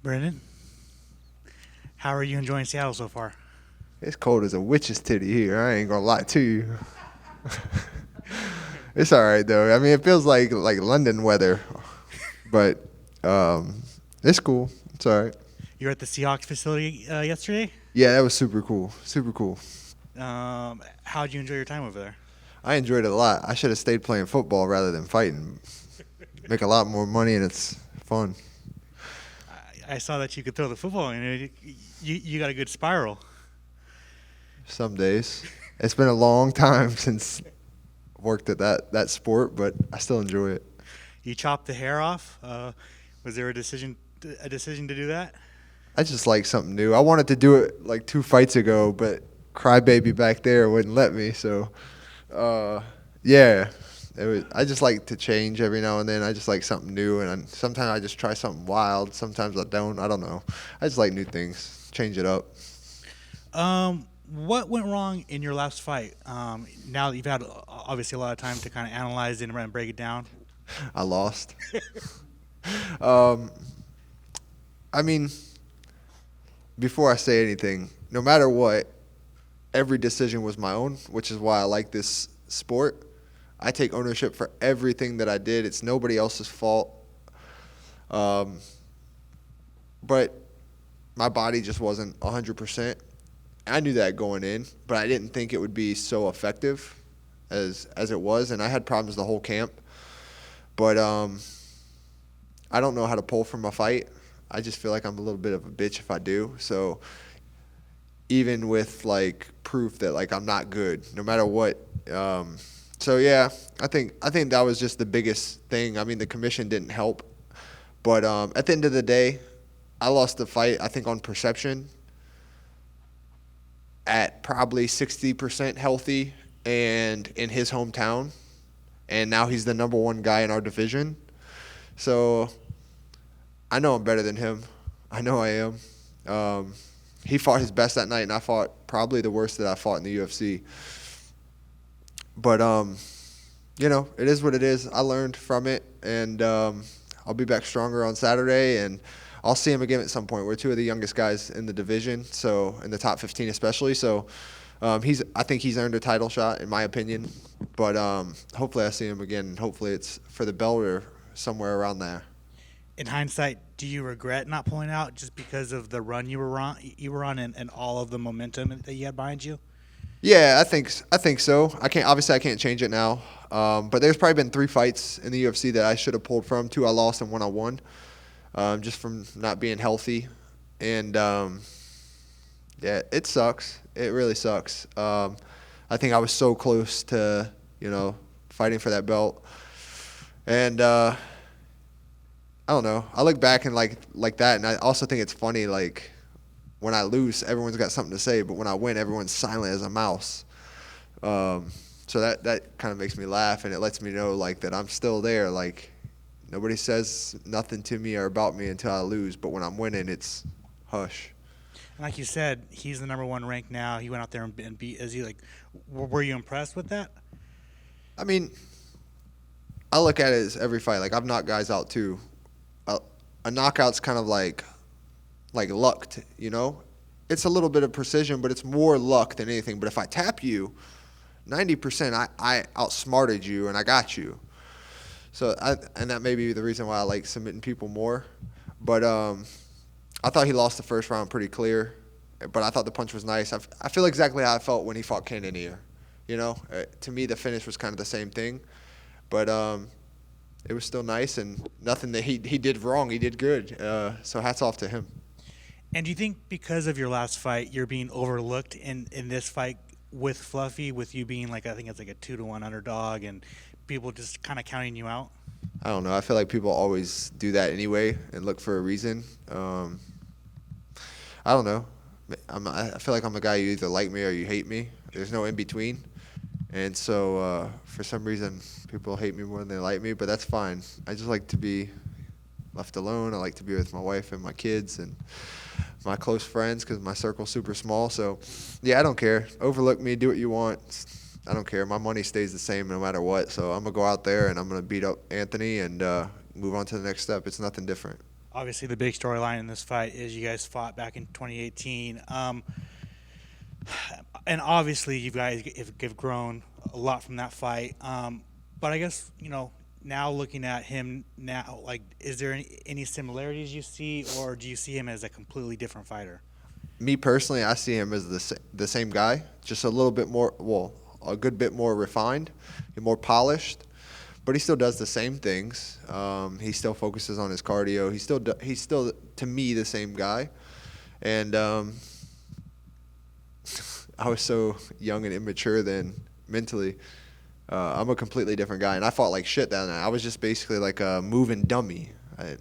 Brendan, how are you enjoying Seattle so far? It's cold as a witch's titty here. I ain't gonna lie to you. It's all right though. I mean, it feels like London weather, but um, it's cool. It's all right. You were at the Seahawks facility yesterday. Yeah, that was super cool. Super cool. How'd you enjoy your time over there? I enjoyed it a lot. I should have stayed playing football rather than fighting. Make a lot more money and it's fun. I saw that you could throw the football, and you got a good spiral. Some days. It's been a long time since I worked at that sport, but I still enjoy it. You chopped the hair off. Was there a decision to do that? I just like something new. I wanted to do it like 2 fights ago, but Crybaby back there wouldn't let me. So, uh, yeah, I just like to change every now and then. I just like something new, and sometimes I just try something wild. Sometimes I don't. I don't know. I just like new things. Change it up. What went wrong in your last fight? Now that you've had obviously a lot of time to kind of analyze it and break it down. I lost. Um, I mean, before I say anything, no matter what, every decision was my own, which is why I like this sport. I take ownership for everything that I did. It's nobody else's fault. Um, but my body just wasn't 100%. I knew that going in, but I didn't think it would be so effective as it was, and I had problems the whole camp. But I don't know how to pull from a fight. I just feel like I'm a little bit of a bitch if I do. So even with like proof that like I'm not good, no matter what. So yeah, I think that was just the biggest thing. I mean, the commission didn't help, but at the end of the day, I lost the fight. I think on perception, at probably 60% healthy and in his hometown, and now he's the number one guy in our division. So I know I'm better than him. I know I am. Um, he fought his best that night, and I fought probably the worst that I fought in the UFC. But it is what it is. I learned from it, and I'll be back stronger on Saturday, and I'll see him again at some point. We're two of the youngest guys in the division, so in the top 15 especially. So I think he's earned a title shot in my opinion. But hopefully I see him again, and hopefully it's for the belt or somewhere around there. In hindsight, do you regret not pulling out just because of the run you were on, and all of the momentum that you had behind you? Yeah, I think so. I can't change it now. But there's probably been 3 fights in the UFC that I should have pulled from. 2 I lost and 1 I won, just from not being healthy. And yeah, it sucks. It really sucks. I think I was so close to fighting for that belt, and I don't know. I look back and like that, and I also think it's funny. Like when I lose, everyone's got something to say, but when I win, everyone's silent as a mouse. Um, so that kind of makes me laugh, and it lets me know like that I'm still there. Like nobody says nothing to me or about me until I lose, but when I'm winning, it's hush. And like you said, he's the number one ranked now. He went out there and beat. Is he like? Were you impressed with that? I mean, I look at it as every fight. Like I've knocked guys out too. A, a knockout's kind of like luck, It's a little bit of precision, but it's more luck than anything. But if I tap you, 90% I outsmarted you and I got you. So and that may be the reason why I like submitting people more. But I thought he lost the first round pretty clear, but I thought the punch was nice. I feel exactly how I felt when he fought Cannonier. To me the finish was kind of the same thing, but it was still nice and nothing that he did wrong. He did good. So hats off to him. And do you think because of your last fight, you're being overlooked in this fight with Fluffy, with you being like I think it's like a 2-1 underdog, and people just kind of counting you out? I don't know. I feel like people always do that anyway and look for a reason. I don't know. I feel like I'm a guy you either like me or you hate me. There's no in between. And so for some reason, people hate me more than they like me, but that's fine. I just like to be left alone. I like to be with my wife and my kids and my close friends because my circle's super small. So, yeah, I don't care. Overlook me. Do what you want. I don't care. My money stays the same no matter what. So I'm going to go out there and I'm going to beat up Anthony and move on to the next step. It's nothing different. Obviously, the big storyline in this fight is you guys fought back in 2018. And obviously, you guys have grown a lot from that fight. But I guess, now looking at him now, like, is there any similarities you see, or do you see him as a completely different fighter? Me personally, I see him as the same guy, just a little bit more, well, a good bit more refined and more polished. But he still does the same things. He still focuses on his cardio. He's still to me the same guy. And I was so young and immature then mentally. I'm a completely different guy, and I fought like shit that night. I was just basically like a moving dummy. I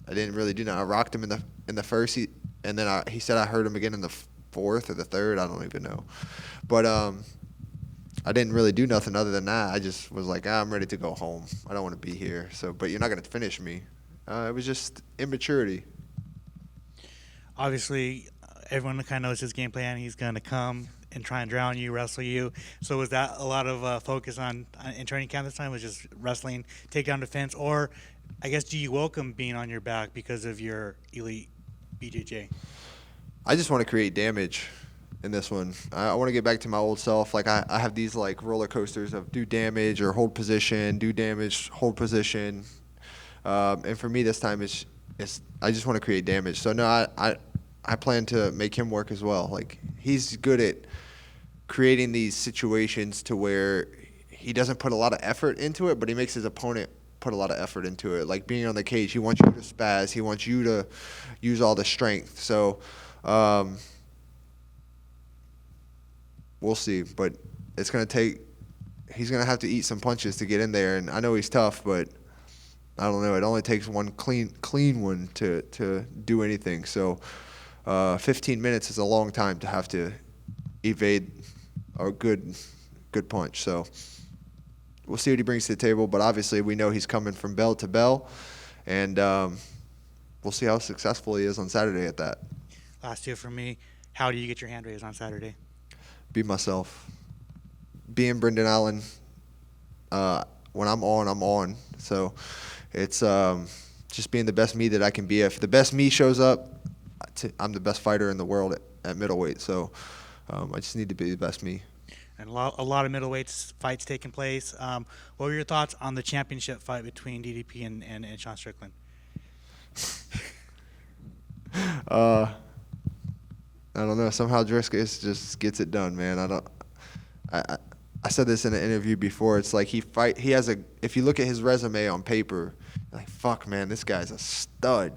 didn't really do that. I rocked him in the first, and then he said I hurt him again in the fourth or the third. I don't even know, but I didn't really do nothing other than that. I just was like, I'm ready to go home. I don't want to be here. So, but you're not gonna finish me. It was just immaturity. Obviously, everyone kind of knows his game plan. He's going to come and try and drown you, wrestle you. So was that a lot of focus on in training camp this time? Was just wrestling, takedown defense, or I guess do you welcome being on your back because of your elite BJJ? I just want to create damage in this one. I want to get back to my old self. Like I have these like roller coasters of do damage or hold position, do damage, hold position. And for me this time it's I just want to create damage. So no, I plan to make him work as well. Like he's good at creating these situations to where he doesn't put a lot of effort into it, but he makes his opponent put a lot of effort into it. Like being on the cage, he wants you to spaz. He wants you to use all the strength. So we'll see. But it's going to take – he's going to have to eat some punches to get in there. And I know he's tough, but I don't know. It only takes one clean one to do anything. So 15 minutes is a long time to have to evade a good punch. So we'll see what he brings to the table, but obviously we know he's coming from bell to bell, and we'll see how successful he is on Saturday at that. Last two for me. How do you get your hand raised on Saturday? Be myself. Being Brendan Allen, when I'm on. So it's just being the best me that I can be. If the best me shows up, I'm the best fighter in the world at middleweight. So I just need to be the best me. And a lot of middleweight fights taking place. What were your thoughts on the championship fight between DDP and Sean Strickland? I don't know. Somehow Dricus just gets it done, man. I said this in an interview before. It's like if you look at his resume on paper, you're like, fuck, man, this guy's a stud.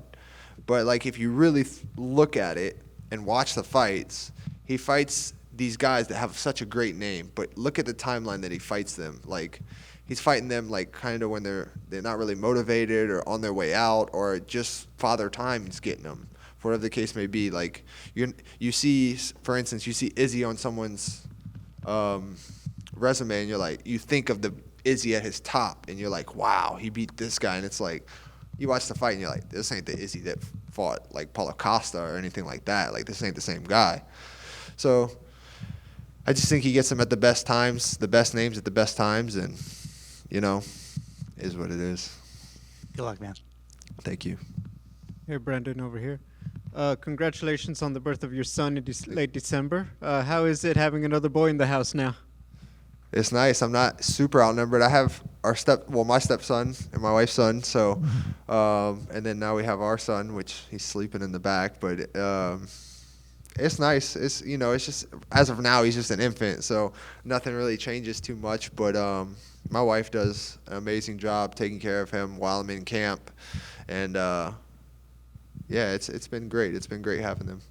But like if you really look at it and watch the fights, he fights these guys that have such a great name, but look at the timeline that he fights them. Like he's fighting them like kind of when they're not really motivated or on their way out, or just father time's getting them, for whatever the case may be. Like you see, for instance, you see Izzy on someone's resume, and you're like, you think of the Izzy at his top, and you're like, wow, he beat this guy, and it's like you watch the fight and you're like, this ain't the Izzy that fought like Paulo Costa or anything like that. Like this ain't the same guy. So I just think he gets them at the best times, the best names at the best times, and, is what it is. Good luck, man. Thank you. Hey, Brandon, over here. Congratulations on the birth of your son in late December. How is it having another boy in the house now? It's nice. I'm not super outnumbered. I have my stepson and my wife's son, so, and then now we have our son, which he's sleeping in the back, but it's nice. It's it's just, as of now, he's just an infant, so nothing really changes too much. But my wife does an amazing job taking care of him while I'm in camp, and it's been great. It's been great having him.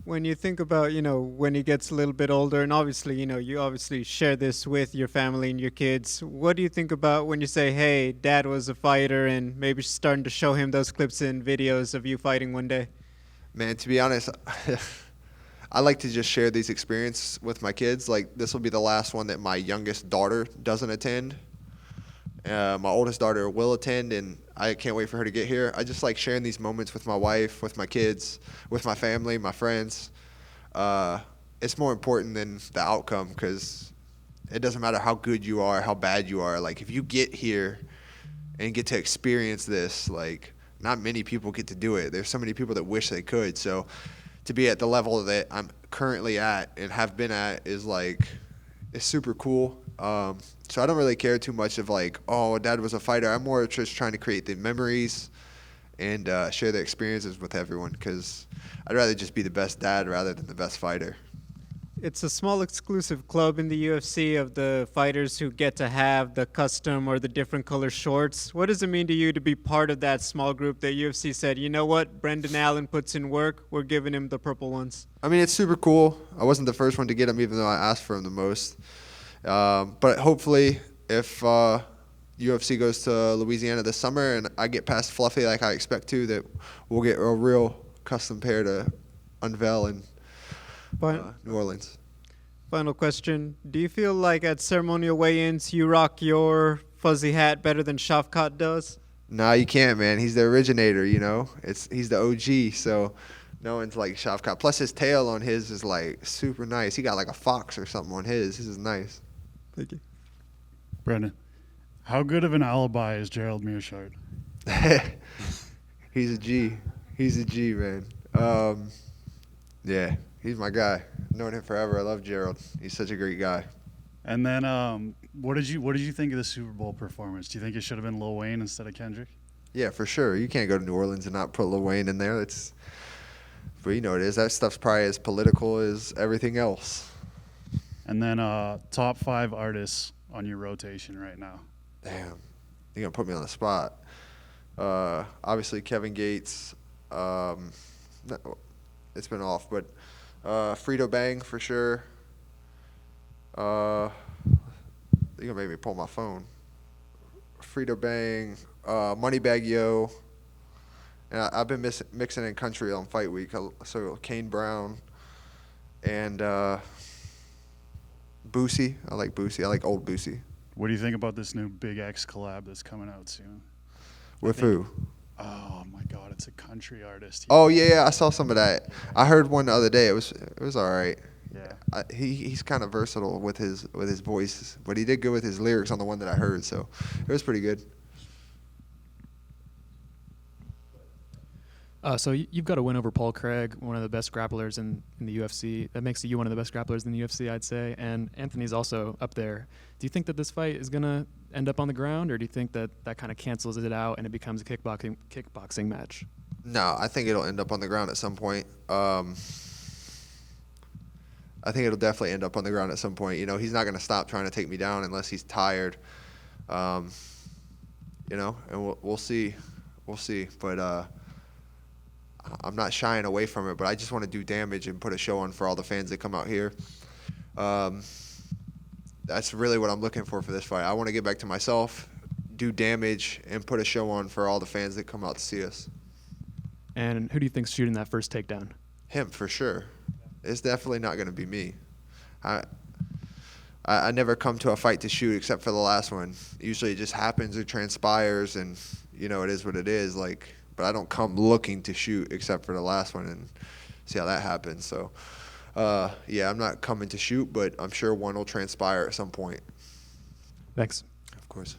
When you think about, when he gets a little bit older, and obviously, you obviously share this with your family and your kids, what do you think about when you say, hey, dad was a fighter, and maybe starting to show him those clips and videos of you fighting one day? Man, to be honest, I like to just share these experiences with my kids. Like, this will be the last one that my youngest daughter doesn't attend. My oldest daughter will attend, and I can't wait for her to get here. I just like sharing these moments with my wife, with my kids, with my family, my friends. It's more important than the outcome, because it doesn't matter how good you are, how bad you are. Like, if you get here and get to experience this, like, not many people get to do it. There's so many people that wish they could. So to be at the level that I'm currently at and have been at is like, it's super cool. So I don't really care too much of like, oh, Dad was a fighter. I'm more just trying to create the memories and share the experiences with everyone, because I'd rather just be the best dad rather than the best fighter. It's a small exclusive club in the UFC of the fighters who get to have the custom or the different color shorts. What does it mean to you to be part of that small group that UFC said, you know what, Brendan Allen puts in work, we're giving him the purple ones? I mean, it's super cool. I wasn't the first one to get them, even though I asked for them the most. But hopefully, if UFC goes to Louisiana this summer and I get past Fluffy like I expect to, that we'll get a real custom pair to unveil in New Orleans. Final question. Do you feel like at ceremonial weigh-ins you rock your fuzzy hat better than Shavkat does? Nah, you can't, man. He's the originator, you know. He's the OG, so no one's like Shavkat. Plus his tail on his is like super nice. He got like a fox or something on his. His is nice. Thank you. Brendan, how good of an alibi is Gerald Mearshart? He's a G. He's a G, man. Yeah, he's my guy. I've known him forever. I love Gerald. He's such a great guy. And then, what did you think of the Super Bowl performance? Do you think it should have been Lil Wayne instead of Kendrick? Yeah, for sure. You can't go to New Orleans and not put Lil Wayne in there. But you know what it is. That stuff's probably as political as everything else. And then, top 5 artists on your rotation right now. Damn, you're gonna put me on the spot. Obviously Kevin Gates. It's been off, but Frito Bang for sure. You're gonna make me pull my phone. Frito Bang, Moneybag Yo, and I've been mixing in country on Fight Week. So Kane Brown and Boosie. I like Boosie. I like old Boosie. What do you think about this new Big X collab that's coming out soon? With who? Oh my God, it's a country artist. Oh yeah, I saw some of that. I heard one the other day. It was all right. Yeah. He's kind of versatile with his voice, but he did good with his lyrics on the one that I heard, so it was pretty good. So you've got a win over Paul Craig, one of the best grapplers in the UFC. That makes you one of the best grapplers in the UFC, I'd say. And Anthony's also up there. Do you think that this fight is going to end up on the ground, or do you think that kind of cancels it out and it becomes a kickboxing match? No, I think it'll end up on the ground at some point. I think it'll definitely end up on the ground at some point. You know, he's not going to stop trying to take me down unless he's tired. You know, and we'll see. We'll see. But I'm not shying away from it, but I just want to do damage and put a show on for all the fans that come out here. That's really what I'm looking for this fight. I want to get back to myself, do damage, and put a show on for all the fans that come out to see us. And who do you think's shooting that first takedown? Him, for sure. It's definitely not going to be me. I never come to a fight to shoot except for the last one. Usually it just happens or transpires, and, you know, it is what it is. Like, but I don't come looking to shoot except for the last one and see how that happens. So, yeah, I'm not coming to shoot, but I'm sure one will transpire at some point. Thanks. Of course.